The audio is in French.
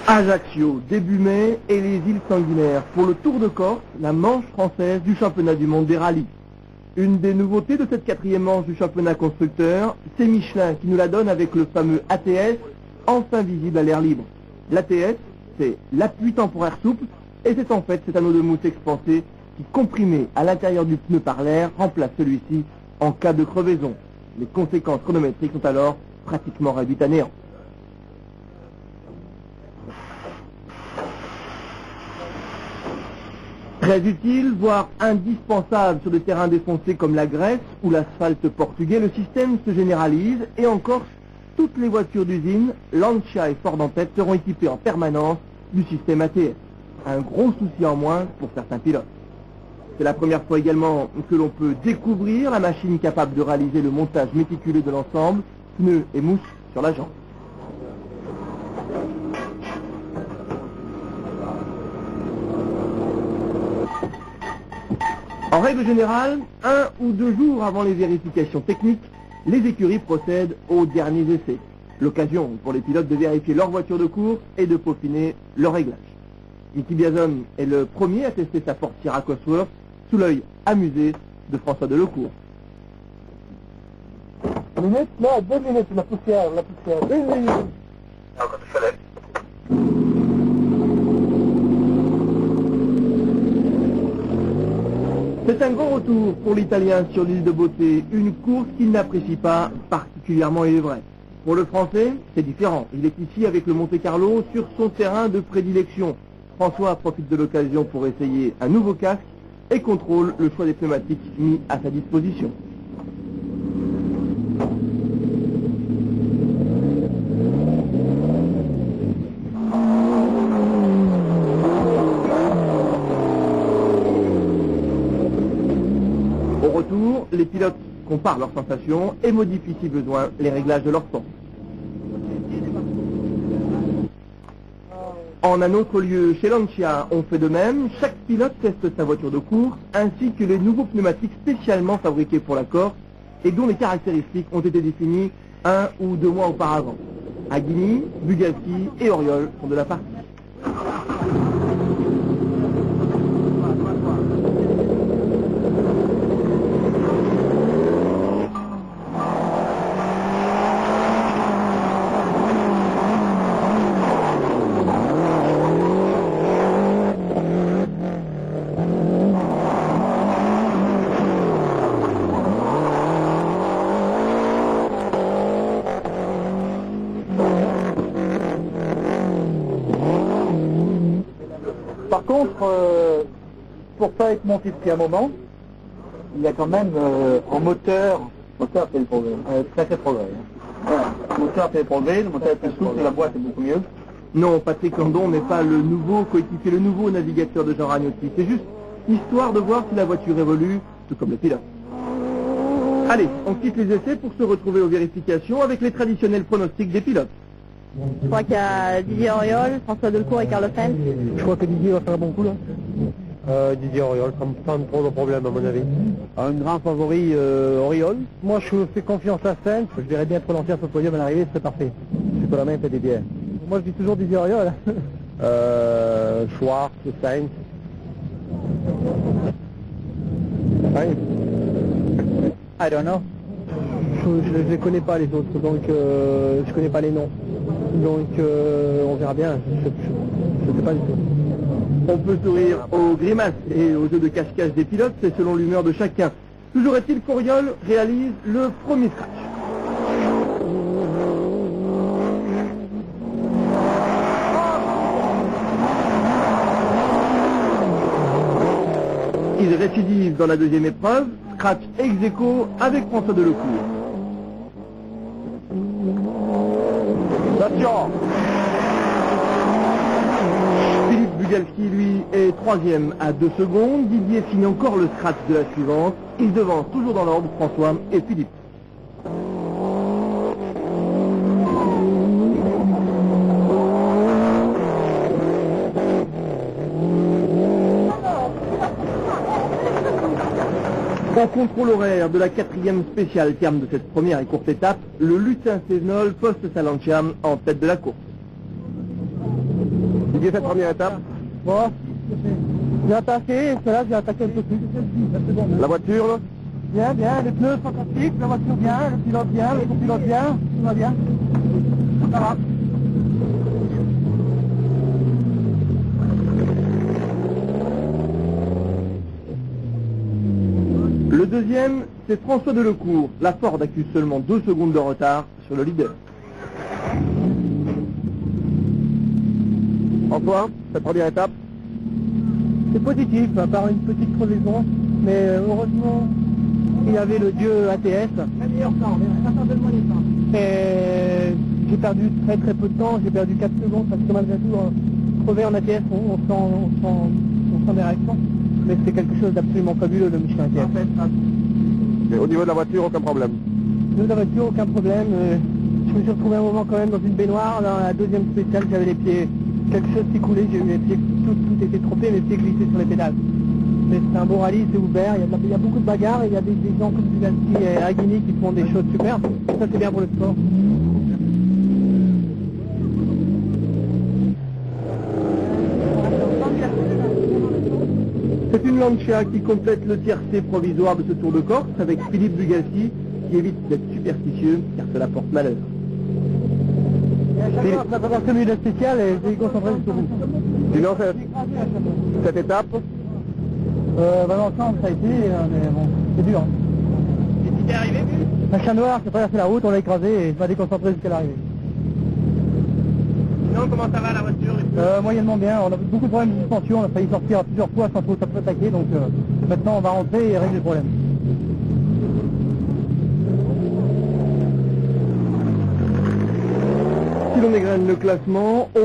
Ajaccio, début mai, et les îles sanguinaires pour le Tour de Corse, la manche française du championnat du monde des rallyes. Une des nouveautés de cette 4e manche du championnat constructeur, c'est Michelin qui nous la donne avec le fameux ATS, enfin visible à l'air libre. L'ATS, c'est l'appui temporaire souple, et c'est en fait cet anneau de mousse expansé qui, comprimé à l'intérieur du pneu par l'air, remplace celui-ci en cas de crevaison. Les conséquences chronométriques sont alors pratiquement réduites à néant. Très utile, voire indispensable sur des terrains défoncés comme la Grèce ou l'asphalte portugais, le système se généralise et en Corse, toutes les voitures d'usine, Lancia et Ford en tête, seront équipées en permanence du système ATS. Un gros souci en moins pour certains pilotes. C'est la première fois également que l'on peut découvrir la machine capable de réaliser le montage méticuleux de l'ensemble, pneus et mousse sur la jambe. En règle générale, 1 ou 2 jours avant les vérifications techniques, les écuries procèdent aux derniers essais. L'occasion pour les pilotes de vérifier leur voiture de course et de peaufiner leur réglage. Mickey Biazon est le premier à tester sa portière à Cosworth sous l'œil amusé de François Delecourt. Minute, là, 2 minutes, la poussière, 1 minute. C'est un grand retour pour l'Italien sur l'île de Beauté, une course qu'il n'apprécie pas particulièrement, il est vrai. Pour le Français, c'est différent. Il est ici avec le Monte Carlo sur son terrain de prédilection. François profite de l'occasion pour essayer un nouveau casque et contrôle le choix des pneumatiques mis à sa disposition. Au retour, les pilotes comparent leurs sensations et modifient si besoin les réglages de leur force. En un autre lieu, chez Lancia, on fait de même. Chaque pilote teste sa voiture de course, ainsi que les nouveaux pneumatiques spécialement fabriqués pour la Corse et dont les caractéristiques ont été définies 1 ou 2 mois auparavant. Aghini, Bugatti et Oriol sont de la partie. Par contre, pour pas être monté depuis un moment, il y a quand même en moteur fait le progrès, très progrès. Voilà. Le moteur fait le progrès, le moteur est plus souple, la boîte est beaucoup mieux. Non, Patrick Landon n'est pas le nouveau coéquipier, le nouveau navigateur de Jean Ragnotti. C'est juste histoire de voir si la voiture évolue, tout comme le pilote. Allez, on quitte les essais pour se retrouver aux vérifications avec les traditionnels pronostics des pilotes. Je crois qu'il y a Didier Auriol, François Delecourt et Carlos Sainz. Je crois que Didier va faire un bon coup là. Didier Auriol, sans trop de problème à mon avis. Un grand favori Auriol. Moi je fais confiance à Sainz, je verrais bien trop l'ancien sur le podium à l'arrivée, c'est parfait. Je peux la main, fait Didier. Moi je dis toujours Didier Auriol. Schwartz, Sainz. Sainz. I don't know. Je ne connais pas les autres, donc je connais pas les noms. Donc on verra bien, je ne sais pas du tout. On peut sourire aux grimaces et aux jeux de cache-cache des pilotes, c'est selon l'humeur de chacun. Toujours est-il qu'Auriol réalise le premier scratch. Il récidive dans la deuxième épreuve, scratch ex aequo avec François Delecourt. Attention. Philippe Bugalski, lui, est 3e à 2 secondes. Didier finit encore le scratch de la suivante. Il devance toujours dans l'ordre François et Philippe. Au contrôle horaire de la 4e spéciale terme de cette première et courte étape, le Lutin Cévenol poste sa Lancia en tête de la course. dit cette première étape. Bon, j'ai attaqué, celle-là j'ai attaqué un peu plus. C'est bon. La voiture, là? Bien, bien, les pneus fantastiques, la voiture bien, le pilote bien, le copilote bien, tout va bien. Ça va. Le deuxième, c'est François Delecourt. La Ford accuse seulement 2 secondes de retard sur le leader. François, cette première étape? C'est positif, à part une petite crevaison, mais heureusement il y avait le dieu ATS. Et j'ai perdu très très peu de temps, j'ai perdu 4 secondes parce que malgré tout, crever en ATS, on sent des réactions. Mais c'est quelque chose d'absolument fabuleux le Michelin ATS. Et au niveau de la voiture, aucun problème? Au niveau de la voiture, aucun problème. Je me suis retrouvé un moment quand même dans une baignoire, dans la deuxième spéciale, j'avais les pieds, quelque chose qui coulait, j'ai eu les pieds, tout était trempé, mes pieds glissaient sur les pédales. Mais c'est un beau rallye, c'est ouvert, il y a beaucoup de bagarres, et il y a des gens comme Bugalski et Aguini qui font des choses super. Ça c'est bien pour le sport. C'est une Lancia qui complète le tiercé provisoire de ce Tour de Corse avec Philippe Bugalski qui évite d'être superstitieux car cela porte malheur. On n'a pas connu la spéciale et j'ai concentré jusqu'au bout. Sinon, cette étape? L'ensemble ça a été, mais bon, c'est dur. Et tu t'es arrivé? Un chat noir qui a traversé la route, on l'a écrasé et je m'a déconcentré jusqu'à l'arrivée. Sinon, comment ça va la voiture? Moyennement bien, on a eu beaucoup de problèmes de suspension, on a failli sortir à plusieurs fois sans trop attaquer, donc maintenant on va rentrer et régler le problème. Si l'on égrène le classement, on